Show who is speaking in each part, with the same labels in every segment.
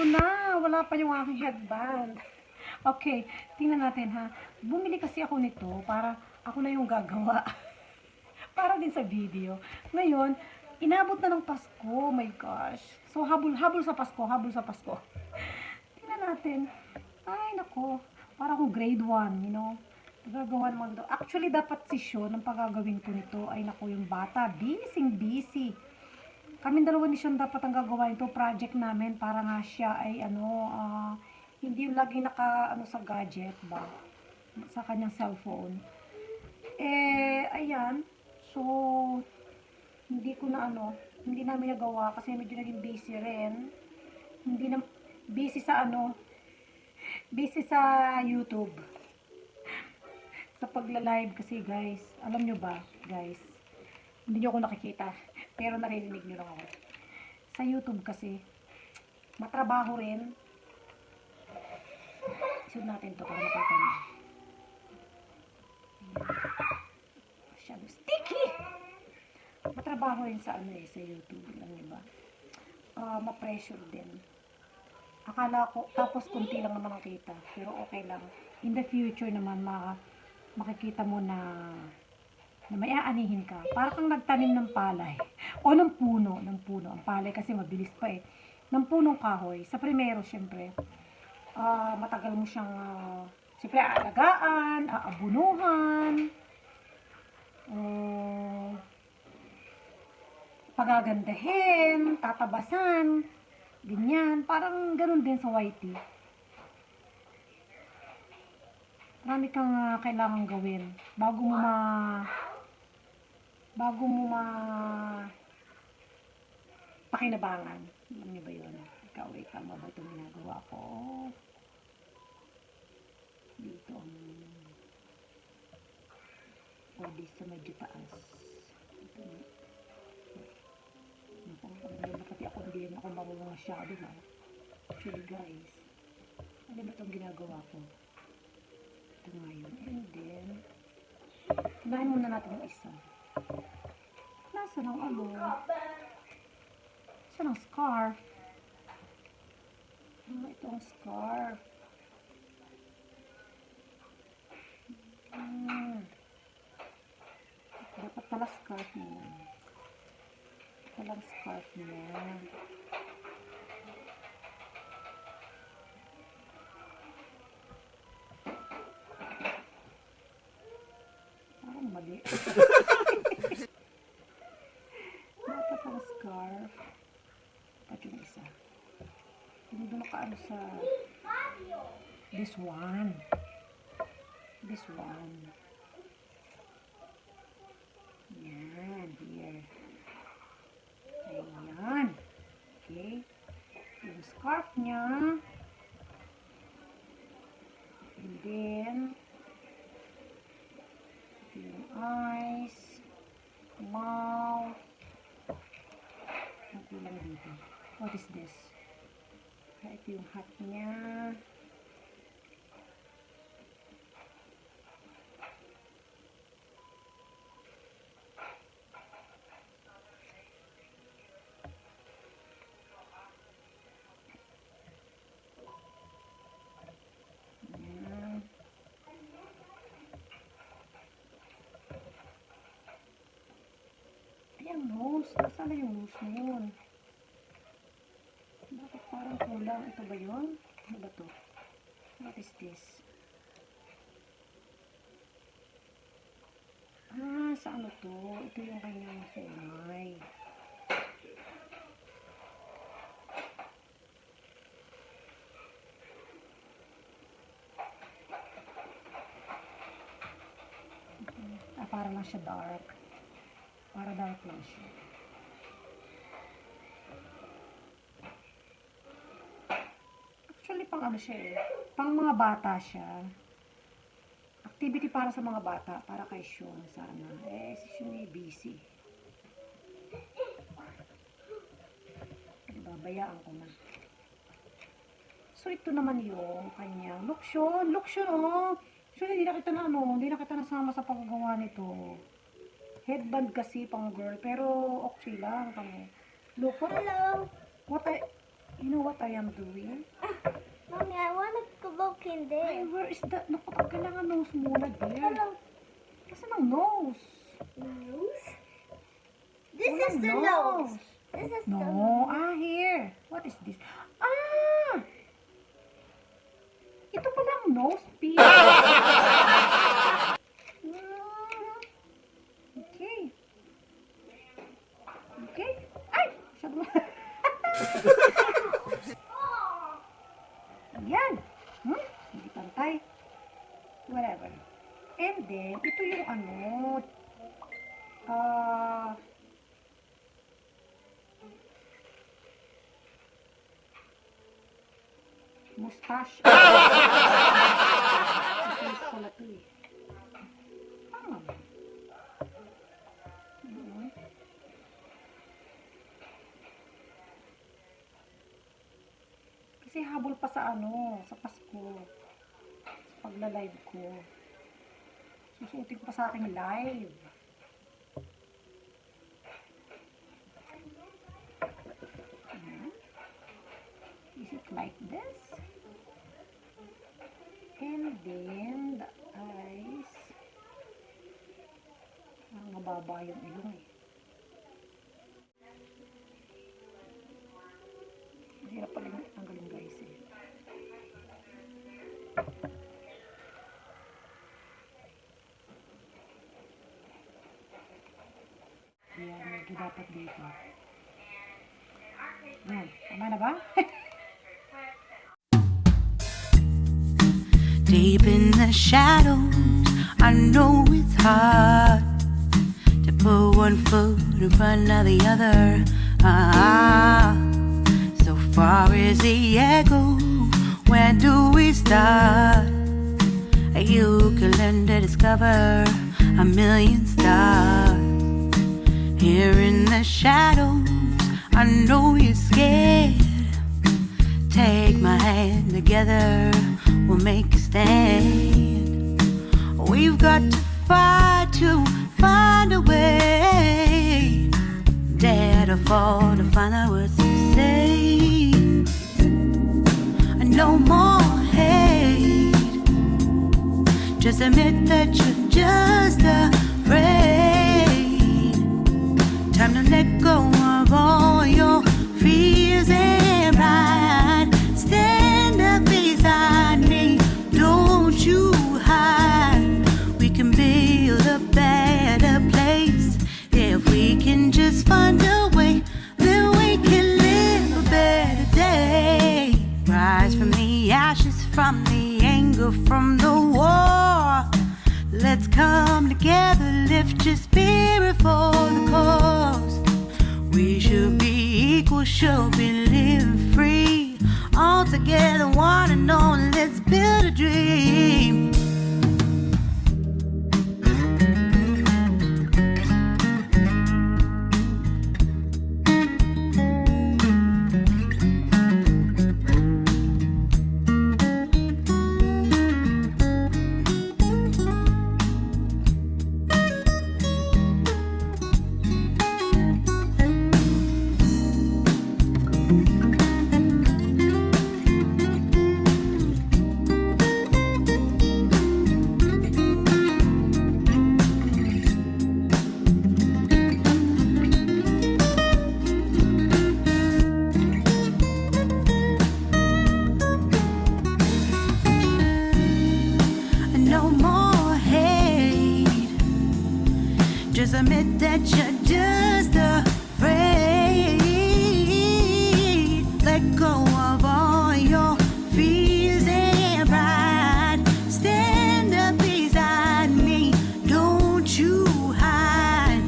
Speaker 1: Ito na, wala pa yung aking headband. Okay, tingnan natin ha. Bumili kasi ako nito para ako na yung gagawa. Para din sa video. Ngayon, inabot na ng Pasko. Oh my gosh. So, habol sa Pasko, habol sa Pasko. Tingnan natin. Ay, nako. Para akong grade 1, you know. Gagawa naman ito. Actually, dapat si Sean, ang pagagawin ko nito, ay nako yung bata. Busy. Kaming dalawa ni Sean dapat ang gagawa ito. Project namin para nga siya ay hindi yung lagi sa gadget ba? Sa kanyang cellphone. Ayan. So, hindi namin nagawa kasi medyo naging busy rin. Hindi na, busy sa busy sa YouTube. Sa pagla-live kasi guys, alam nyo ba guys, hindi nyo ako nakikita, pero naririnig nyo lang ako. Sa YouTube kasi, matrabaho rin. Isod natin to para makita nyo. Masyado sticky! Matrabaho rin sa sa YouTube, alam nyo ba? Ma-pressure din. Akala ko, tapos kunti lang naman ang kita, pero okay lang. In the future naman, makikita mo na may aanihin ka. Para kang nagtanim ng palay. O ng puno. Ang palay kasi mabilis pa eh. Ng punong kahoy. Sa primero, syempre, matagal mo siyang, syempre, aalagaan, aabunuhan, pagagandahin, tatabasan, ganyan. Parang ganun din sa YT. Marami kang kailangan gawin bago mo pakinabangan. Alam niyo ba yun? Ikaw, tama ba itong ginagawa ko? Dito o dito sa medyo taas. Ito. Pati ako hindi ako marunong masyado na. Actually guys, ano ba itong ginagawa ko? Ito ngayon. And then, unahin muna natin yung isa. Nasaan ang Nasaan ang scarf? Ito ang scarf. Dapat pala scarf niya. Walang scarf niya. Parang mali. Dapat ang scarf. Dapat yung isa. Hindi doon nakaano sa this one. Yan, here. Ayan. Okay. Yung scarf niya. And then, yung eyes, mouth. Ang kulang dito. What is this? Ito yung hat niya. Ayan, nose. Nasaan na yung nose na yun? Bakit parang kulang? Ito ba yun? Ano ba to? What is this? Sa ano to? Ito yung kanyang sumay. Para lang siya dark. Para dark lang siya. Actually, pang ano siya eh. Pang mga bata siya. Activity para sa mga bata. Para kay Sean sana. Si Sean ay busy. Babayaan ko na. So, ito naman yung kanyang lotion. Oh! So, hindi na kita nasama sa paggagawa nito. Headband kasi pang girl. Pero, okay lang kami. Look, hello! You know what I am doing?
Speaker 2: Mommy, I want to look in
Speaker 1: Ay,
Speaker 2: there.
Speaker 1: where is that? Naku, kailangan nose muna, dear.
Speaker 2: Hello.
Speaker 1: Kasi ng nose.
Speaker 2: Nose? This
Speaker 1: Walang
Speaker 2: is the nose. This is the
Speaker 1: No,
Speaker 2: nose.
Speaker 1: here. What is this? Ah! Ito pala ang nose piece. Okay. Okay. Ay! Masyado na. Ayan. Hindi pantay. Whatever. And then, ito yung ano. Mustache. Face ko na to eh. Tama ba? Kasi habol pa sa ano, sa Pasko. Sa pagla-live ko. Susuotin ko pa sa aking live. Is it like this? And then, the eyes. Parang mababa yung ilong eh. Hirap pala yung tanggalin guys eh. Ayan, medyo dapat dito. Ayan, tama na ba?
Speaker 3: Deep in the shadows, I know it's hard to put one foot in front of the other. So far as the echo, where do we start? You can learn to discover a million stars. Here in the shadows, I know you're scared. Take my hand together, we'll make a stand. We've got to fight to find a way. Dare to fall to find out what to say. No more hate. Just admit that you're just afraid. Time to let go of all your fears and pride. Stand up beside me, don't you hide. We can build a better place. If we can just find a way, then we can live a better day. Rise from the ashes, from the anger, from the war. Let's come together, lift your spirit for the cause. We should be equal, should be living free. All together, one and all, let's build a dream. No more hate. Just admit that you're just afraid. Let go of all your fears and pride. Stand up beside me, don't you hide.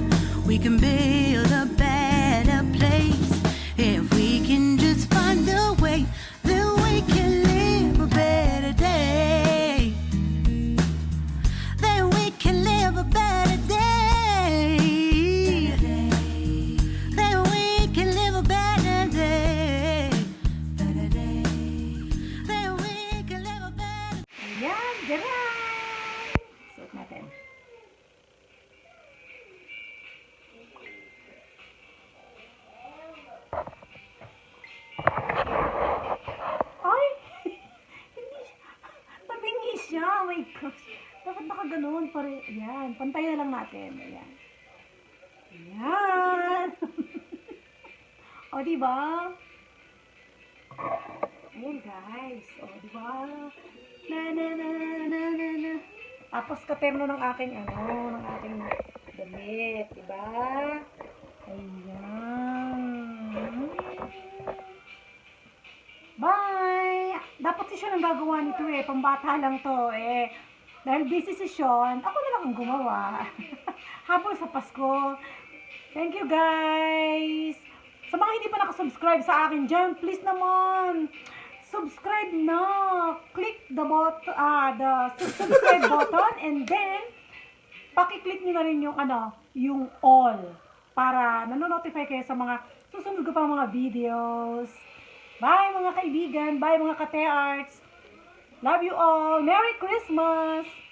Speaker 3: We can build a better place. If we can just find a way, then we can live a better day. Then we can live a better day.
Speaker 1: ganun. Ayan, pantay na lang natin. Ayan. Ayan. O, diba? Ayan, guys. O, diba? Na, na, na, na, na, na. Tapos, katerno ng aking, ng aking damit. Diba? Ayan. Bye! Dapat si Sean ang gagawa nito eh. Pambata lang to eh. Dahil busy si Sean, ako na lang ang gumawa. Habang sa Pasko. Thank you guys! Sa mga hindi pa nakasubscribe sa akin dyan, please naman, subscribe na! Click the subscribe button and then, pakiclick nyo na rin yung yung all para nanonotify kayo sa mga susunod ko pang mga videos. Bye mga kaibigan, bye mga kate arts. Love you all. Merry Christmas!